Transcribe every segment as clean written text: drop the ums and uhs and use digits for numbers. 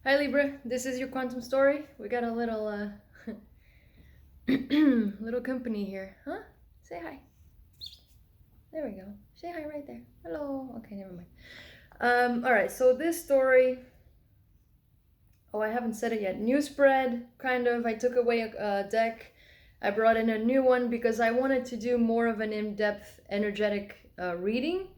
Hi Libra, this is your quantum story. We got a little little company here, huh? Say hi. There we go. Say hi right there. Hello. Okay, never mind. All right. So this story. Oh, I haven't said it yet. New spread, kind of. I took away a deck. I brought in a new one because I wanted to do more of an in-depth, energetic reading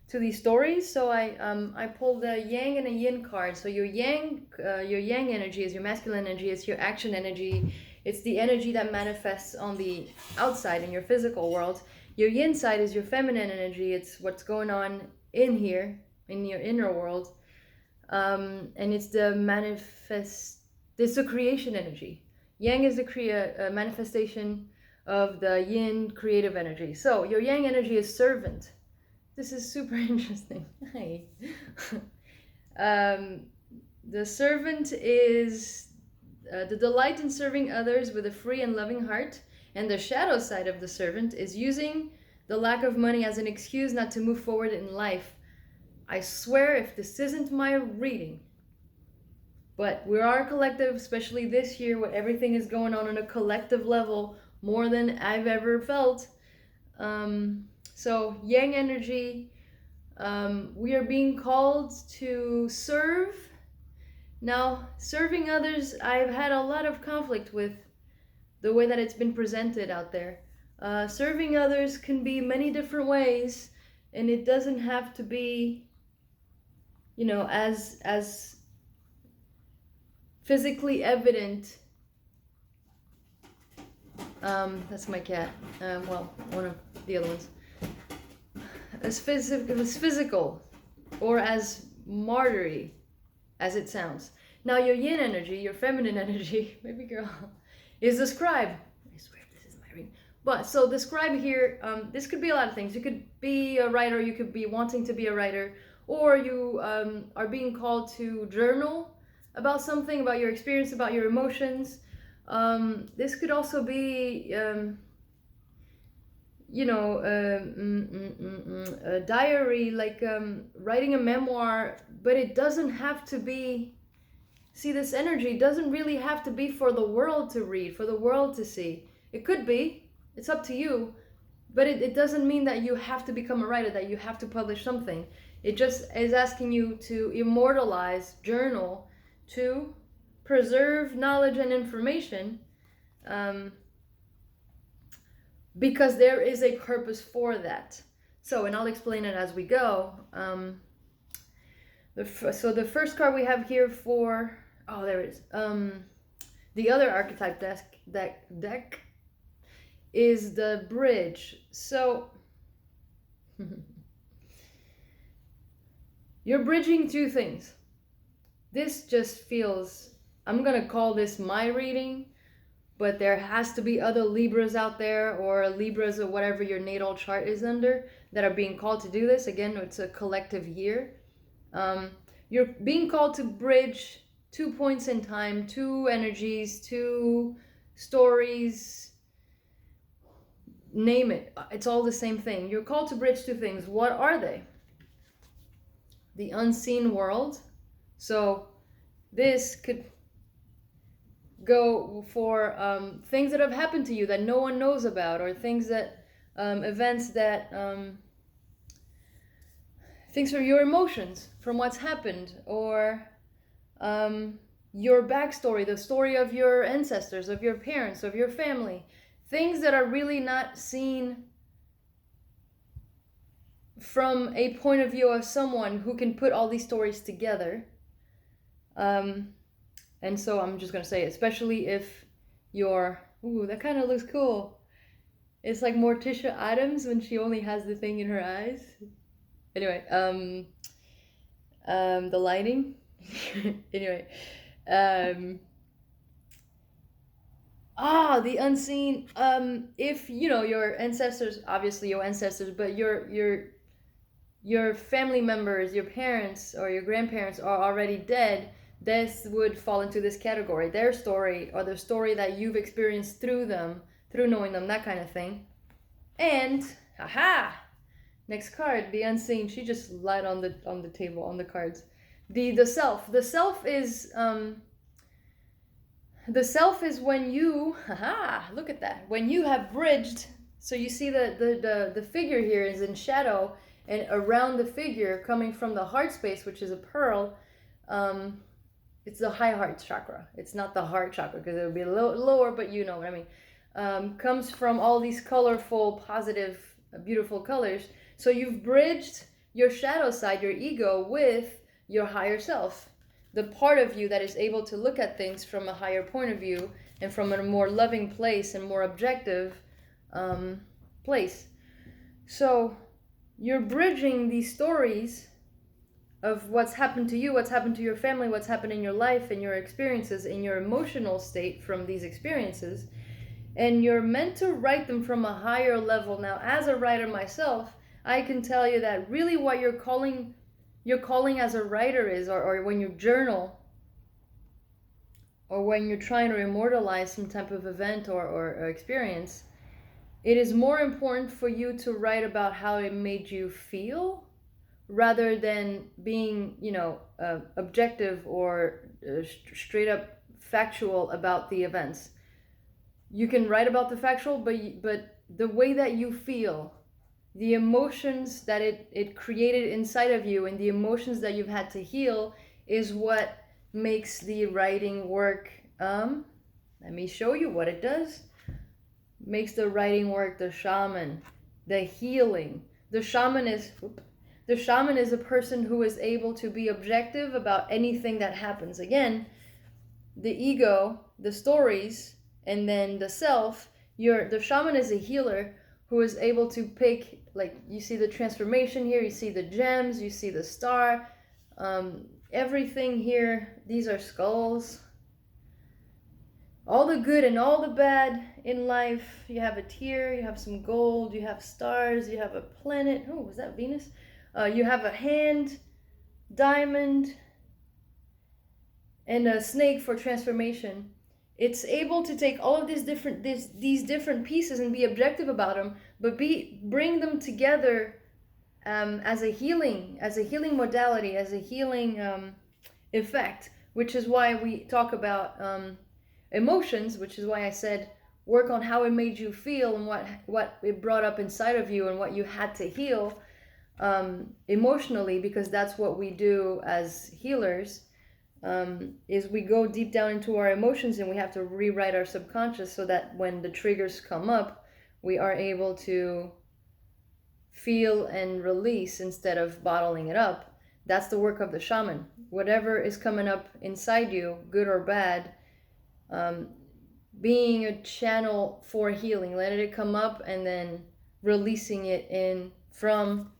to these stories. So I pulled a Yang and a Yin card. So your Yang energy is your masculine energy. It's your action energy. It's the energy that manifests on the outside in your physical world. Your Yin side is your feminine energy. It's what's going on in here in your inner world, and it's the manifest. This is the creation energy. Yang is the manifestation of the Yin creative energy. So your Yang energy is servant. This is super interesting. Hi. um, the servant is the delight in serving others with a free and loving heart, and the shadow side of the servant is using the lack of money as an excuse not to move forward in life. I swear, if this isn't my reading, but we are a collective, especially this year, where everything is going on a collective level more than I've ever felt. So Yang energy, we are being called to serve. Now, serving others, I've had a lot of conflict with the way that it's been presented out there. Serving others can be many different ways, and it doesn't have to be, as physically evident. That's my cat. Well, one of the other ones. As physical, or as martyry as it sounds. Now your Yin energy, your feminine energy, baby girl, is the scribe. I swear this is my reading. But so the scribe here, this could be a lot of things. You could be a writer, you could be wanting to be a writer, or you are being called to journal about something, about your experience, about your emotions. This could also be, a diary, like writing a memoir, but it doesn't have to be. See, this energy doesn't really have to be for the world to read, for the world to see. It could be, it's up to you, but it doesn't mean that you have to become a writer, that you have to publish something. It just is asking you to immortalize, journal, to preserve knowledge and information, because there is a purpose for that. So, and I'll explain it as we go. So the first card we have here for, oh, there it is. The other archetype deck is the bridge. So you're bridging two things. This just feels, I'm gonna call this my reading, but there has to be other Libras out there, or Libras or whatever your natal chart is under, that are being called to do this. Again, it's a collective year. You're being called to bridge 2 points in time, 2 energies, 2 stories, name it. It's all the same thing. You're called to bridge 2 things. What are they? The unseen world. So this could go for things that have happened to you that no one knows about, or things that, events that, things from your emotions, from what's happened, or your backstory, the story of your ancestors, of your parents, of your family, things that are really not seen from a point of view of someone who can put all these stories together. And so I'm just gonna say, especially if you're, ooh, that kind of looks cool. It's like Morticia Adams when she only has the thing in her eyes. Anyway, the lighting. Anyway, the unseen. If your ancestors, obviously your ancestors, but your family members, your parents or your grandparents are already dead, this would fall into this category. Their story, or the story that you've experienced through them, through knowing them, that kind of thing. And haha, next card, the unseen. She just lied on the table, on the cards. The self. The self is when you, look at that, when you have bridged. So you see the figure here is in shadow, and around the figure, coming from the heart space, which is a pearl, it's the high heart chakra. It's not the heart chakra, because it would be lower, but you know what I mean. Comes from all these colorful, positive, beautiful colors. So you've bridged your shadow side, your ego, with your higher self, the part of you that is able to look at things from a higher point of view and from a more loving place and more objective place. So you're bridging these stories of what's happened to you, what's happened to your family, what's happened in your life and your experiences, in your emotional state from these experiences. And you're meant to write them from a higher level. Now, as a writer myself, I can tell you that really what your calling as a writer is, or when you journal, or when you're trying to immortalize some type of event or experience, it is more important for you to write about how it made you feel, rather than being, objective or straight up factual about the events. You can write about the factual, but the way that you feel, the emotions that it created inside of you, and the emotions that you've had to heal, is what makes the writing work. Let me show you what it does. Makes the writing work the shaman, the healing. The shaman is a person who is able to be objective about anything that happens. Again, the ego, the stories, and then the self. The shaman is a healer who is able to pick, like, you see the transformation here, you see the gems, you see the star, everything here. These are skulls. All the good and all the bad in life. You have a tear, you have some gold, you have stars, you have a planet. Oh, was that Venus? You have a hand, diamond, and a snake for transformation. It's able to take all of these different pieces and be objective about them, but bring them together as a healing modality, as a healing effect, which is why we talk about emotions, which is why I said work on how it made you feel and what it brought up inside of you and what you had to heal emotionally, because that's what we do as healers. Is we go deep down into our emotions, and we have to rewrite our subconscious so that when the triggers come up, we are able to feel and release instead of bottling it up. That's the work of the shaman. Whatever is coming up inside you, good or bad, being a channel for healing, letting it come up and then releasing it in from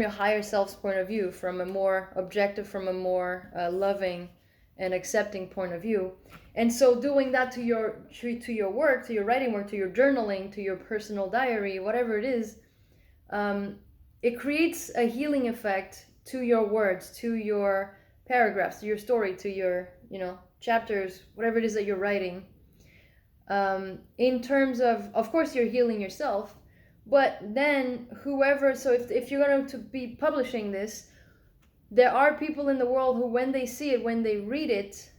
your higher self's point of view, from a more objective, from a more loving and accepting point of view. And so doing that to your work, to your writing work, to your journaling, to your personal diary, whatever it is, it creates a healing effect to your words, to your paragraphs, to your story, to your, chapters, whatever it is that you're writing. In terms of course, you're healing yourself, but then so if you're going to be publishing this, there are people in the world who, when they see it, when they read it,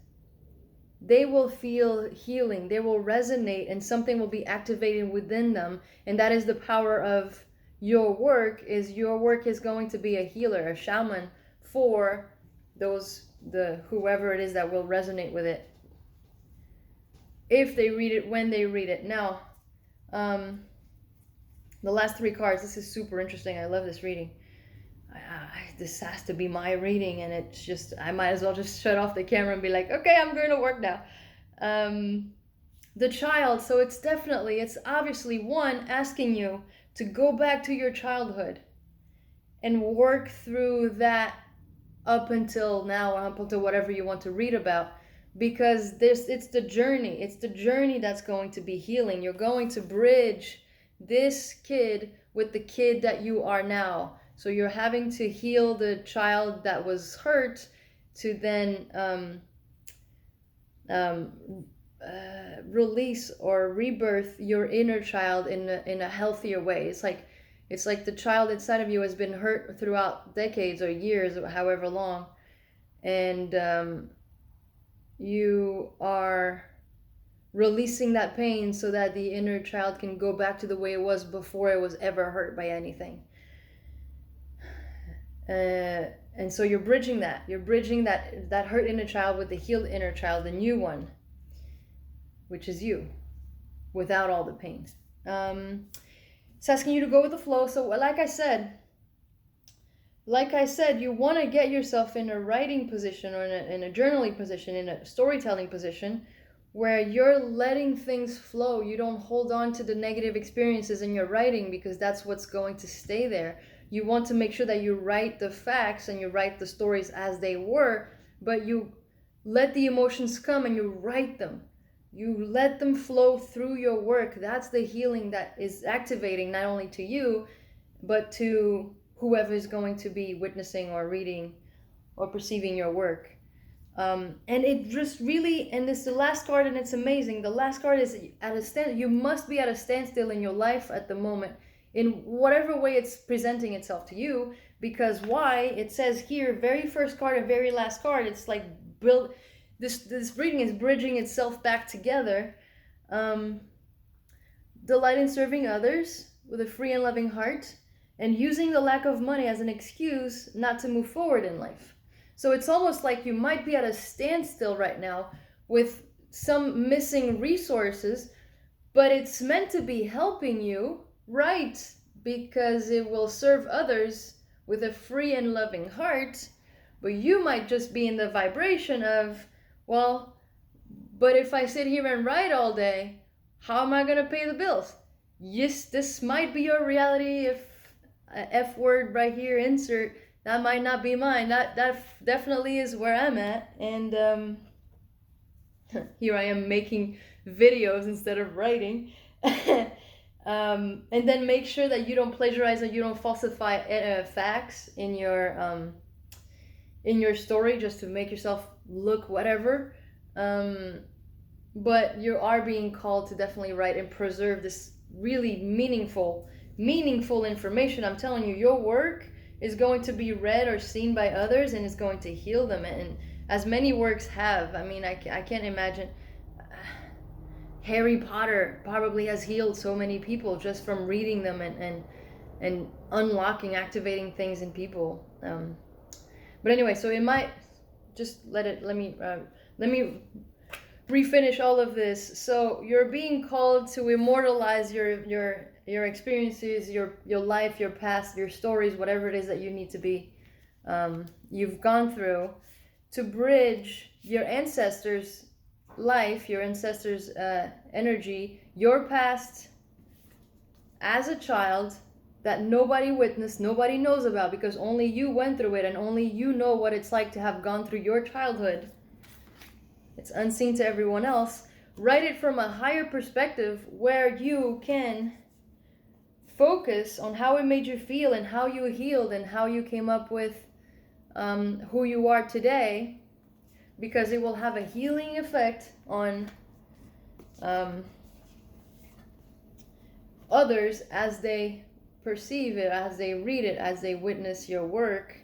they will feel healing, they will resonate, and something will be activated within them. And that is the power of your work is going to be a healer, a shaman for whoever it is that will resonate with it, if they read it, when they read it. Now, the last 3 cards, this is super interesting. I love this reading. This has to be my reading, and it's just, I might as well just shut off the camera and be like, okay, I'm going to work now. The child, so it's obviously one asking you to go back to your childhood and work through that up until now, or up until whatever you want to read about, because it's the journey that's going to be healing. You're going to bridge this kid with the kid that you are now. So you're having to heal the child that was hurt to then release or rebirth your inner child in a healthier way. It's like the child inside of you has been hurt throughout decades or years or however long, and you are releasing that pain so that the inner child can go back to the way it was before it was ever hurt by anything. And so you're bridging that that hurt inner child with the healed inner child, the new one, which is you, without all the pain. It's asking you to go with the flow. So like I said, you want to get yourself in a writing position, or in a journaling position, in a storytelling position, where you're letting things flow. You don't hold on to the negative experiences in your writing, because that's what's going to stay there. You want to make sure that you write the facts and you write the stories as they were, but you let the emotions come and you write them. You let them flow through your work. That's the healing that is activating, not only to you, but to whoever is going to be witnessing or reading or perceiving your work. And it just really, and this is the last card, and it's amazing. The last card is at a stand. You must be at a standstill in your life at the moment, in whatever way it's presenting itself to you. Because why? It says here, very first card and very last card, it's like build. This reading is bridging itself back together. Delight in serving others with a free and loving heart, and using the lack of money as an excuse not to move forward in life. So it's almost like you might be at a standstill right now with some missing resources, but it's meant to be helping you, right? Because it will serve others with a free and loving heart. But you might just be in the vibration of, well, but if I sit here and write all day, how am I going to pay the bills? Yes, this might be your reality. If F word right here, insert, that might not be mine. That definitely is where I'm at. And here I am making videos instead of writing. And then make sure that you don't plagiarize or you don't falsify facts in your story just to make yourself look whatever. But you are being called to definitely write and preserve this really meaningful information. I'm telling you, your work is going to be read or seen by others, and it's going to heal them. And as many works have, I mean, I can't imagine. Harry Potter probably has healed so many people just from reading them and unlocking, activating things in people. But anyway, so it might just let me refinish all of this. So you're being called to immortalize your experiences, your life, your past, your stories, whatever it is that you need to be, you've gone through, to bridge your ancestors' life, your ancestors' energy, your past as a child that nobody witnessed, nobody knows about, because only you went through it and only you know what it's like to have gone through your childhood. It's unseen to everyone else. Write it from a higher perspective where you can focus on how it made you feel and how you healed and how you came up with who you are today, because it will have a healing effect on others as they perceive it, as they read it, as they witness your work.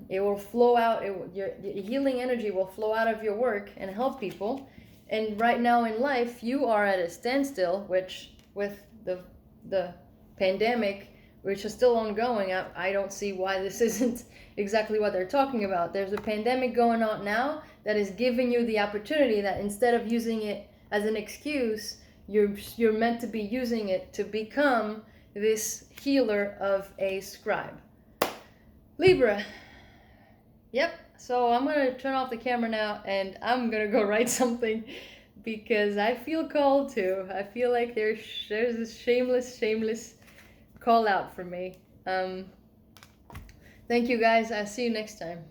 It will flow out. Your healing energy will flow out of your work and help people. And right now in life, you are at a standstill, which with the pandemic, which is still ongoing, I don't see why this isn't exactly what they're talking about. There's a pandemic going on now that is giving you the opportunity that instead of using it as an excuse, you're meant to be using it to become this healer of a scribe. Libra. Yep. So I'm going to turn off the camera now and I'm going to go write something because I feel called to. I feel like there's this shameless call out from me. Thank you guys. I'll see you next time.